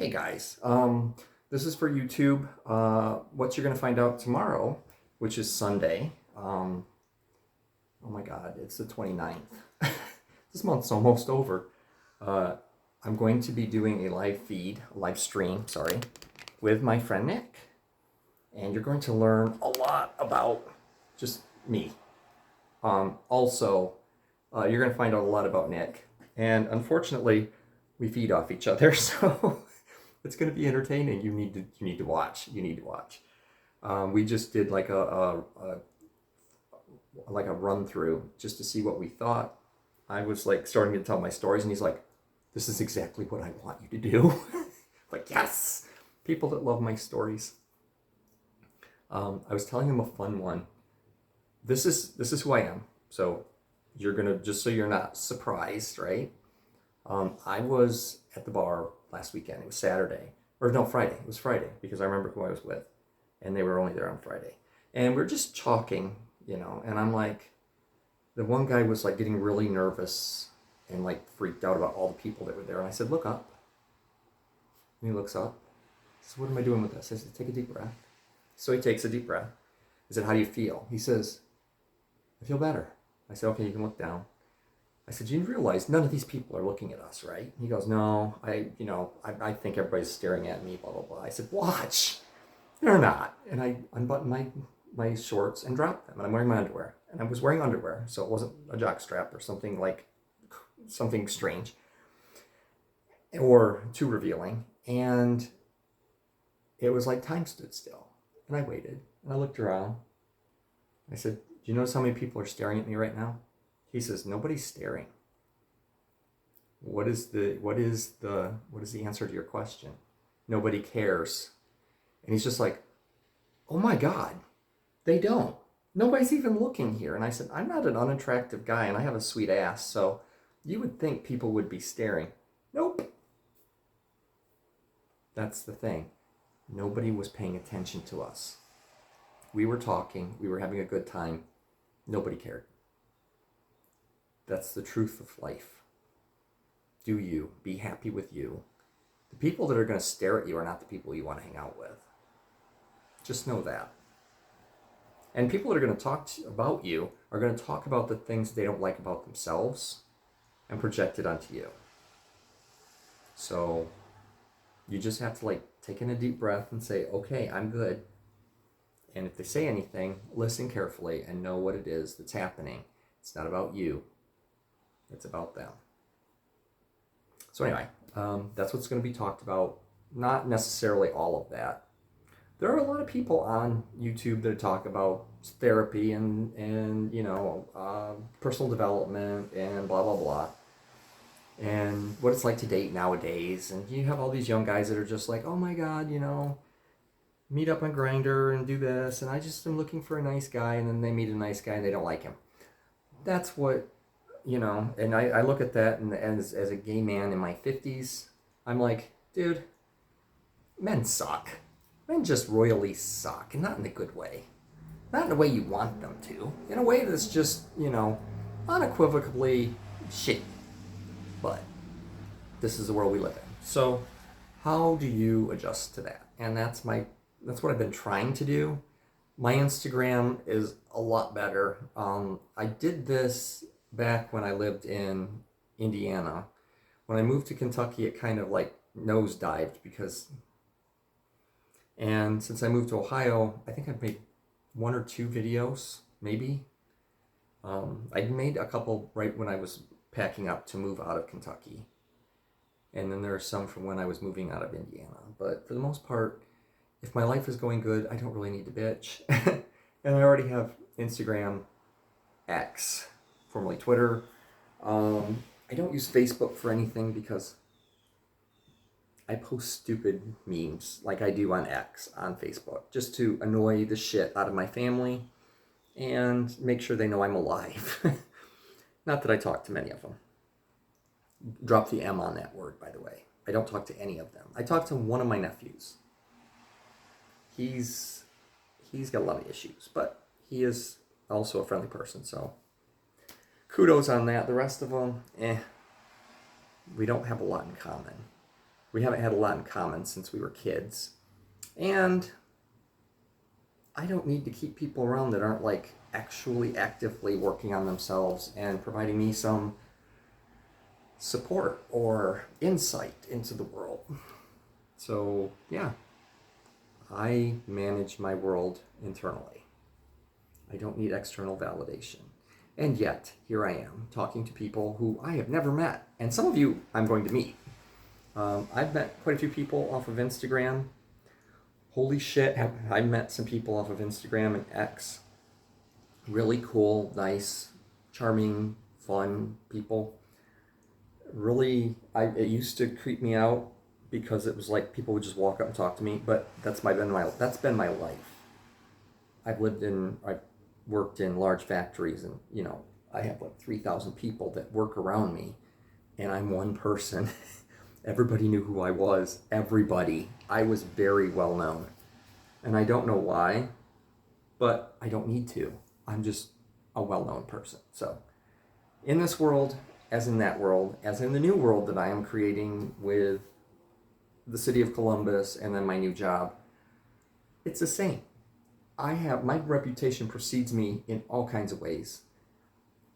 Hey guys, this is for YouTube. What you're gonna find out tomorrow, which is Sunday. Oh my God, it's the 29th. This month's almost over. Uh, I'm going to be doing a live stream, sorry, with my friend Nick. And you're going to learn a lot about just me. Also, you're going to find out a lot about Nick. And unfortunately, we feed off each other, so it's going to be entertaining. You need to watch. You need to watch. We just did like a run through just to see what we thought. I was like starting to tell my stories, and he's like, "This is exactly what I want you to do." Like, yes, people that love my stories. I was telling him a fun one. This is who I am. So you're gonna, just so you're not surprised, right? I was at the bar last weekend. It was Saturday, or no, Friday. It was Friday because I remember who I was with, and they were only there on Friday. And we're just talking, and I'm like, the one guy was like getting really nervous and like freaked out about all the people that were there. And I said, "Look up." And he looks up. I said, "What am I doing with this?" I said, "Take a deep breath." So he takes a deep breath. I said, "How do you feel?" He says, "I feel better." I said, "Okay, you can look down." I said, "You realize none of these people are looking at us, right?" He goes, "No, I think everybody's staring at me, blah, blah, blah." I said, "Watch. They're not." And I unbuttoned my shorts and dropped them. And I'm wearing my underwear. And I was wearing underwear, so it wasn't a jock strap or something strange or too revealing. And it was like time stood still. And I waited. And I looked around. I said, "Do you notice how many people are staring at me right now?" He says, "Nobody's staring." What is the answer to your question? Nobody cares. And he's just like, "Oh my God, they don't. Nobody's even looking here." And I said, "I'm not an unattractive guy and I have a sweet ass, so you would think people would be staring." Nope. That's the thing. Nobody was paying attention to us. We were talking, we were having a good time. Nobody cared. That's the truth of life. Do you. Be happy with you. The people that are going to stare at you are not the people you want to hang out with. Just know that. And people that are going to talk about you are going to talk about the things they don't like about themselves and project it onto you. So you just have to like take in a deep breath and say, "Okay, I'm good." And if they say anything, listen carefully and know what it is that's happening. It's not about you. It's about them. So anyway, that's what's going to be talked about. Not necessarily all of that. There are a lot of people on YouTube that talk about therapy and personal development and blah blah blah, and what it's like to date nowadays. And you have all these young guys that are just like, "Oh my God, meet up on Grindr and do this, and I just am looking for a nice guy," and then they meet a nice guy and they don't like him. That's what, and I look at that, and as a gay man in my 50s, I'm like, dude, men suck. Men just royally suck, and not in a good way. Not in a way you want them to. In a way that's just, unequivocally shit. But this is the world we live in. So how do you adjust to that? And that's what I've been trying to do. My Instagram is a lot better. I did this back when I lived in Indiana. When I moved to Kentucky, it kind of like nosedived and since I moved to Ohio, I think I've made one or two videos, maybe. I made a couple right when I was packing up to move out of Kentucky. And then there are some from when I was moving out of Indiana. But for the most part, if my life is going good, I don't really need to bitch. And I already have Instagram, X, formerly Twitter. I don't use Facebook for anything because I post stupid memes like I do on X on Facebook just to annoy the shit out of my family and make sure they know I'm alive. Not that I talk to many of them. Drop the M on that word, by the way. I don't talk to any of them. I talk to one of my nephews. He's got a lot of issues, but he is also a friendly person, so kudos on that. The rest of them, we don't have a lot in common. We haven't had a lot in common since we were kids. And I don't need to keep people around that aren't like actually actively working on themselves and providing me some support or insight into the world. So, yeah, I manage my world internally. I don't need external validation. And yet, here I am talking to people who I have never met. And some of you I'm going to meet. I've met quite a few people off of Instagram. Holy shit, I met some people off of Instagram and X. Really cool, nice, charming, fun people. Really, it used to creep me out because it was like people would just walk up and talk to me, but that's been my life. I've worked in large factories, and I have like 3,000 people that work around me, and I'm one person. Everybody knew who I was. Everybody. I was very well known. And I don't know why, but I don't need to. I'm just a well-known person. So in this world, as in that world, as in the new world that I am creating with the city of Columbus and then my new job, it's the same. My reputation precedes me in all kinds of ways.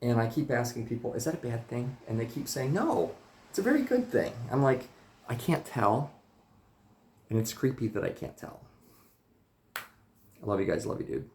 And I keep asking people, is that a bad thing? And they keep saying, no, it's a very good thing. I'm like, I can't tell. And it's creepy that I can't tell. I love you guys. Love you, dude.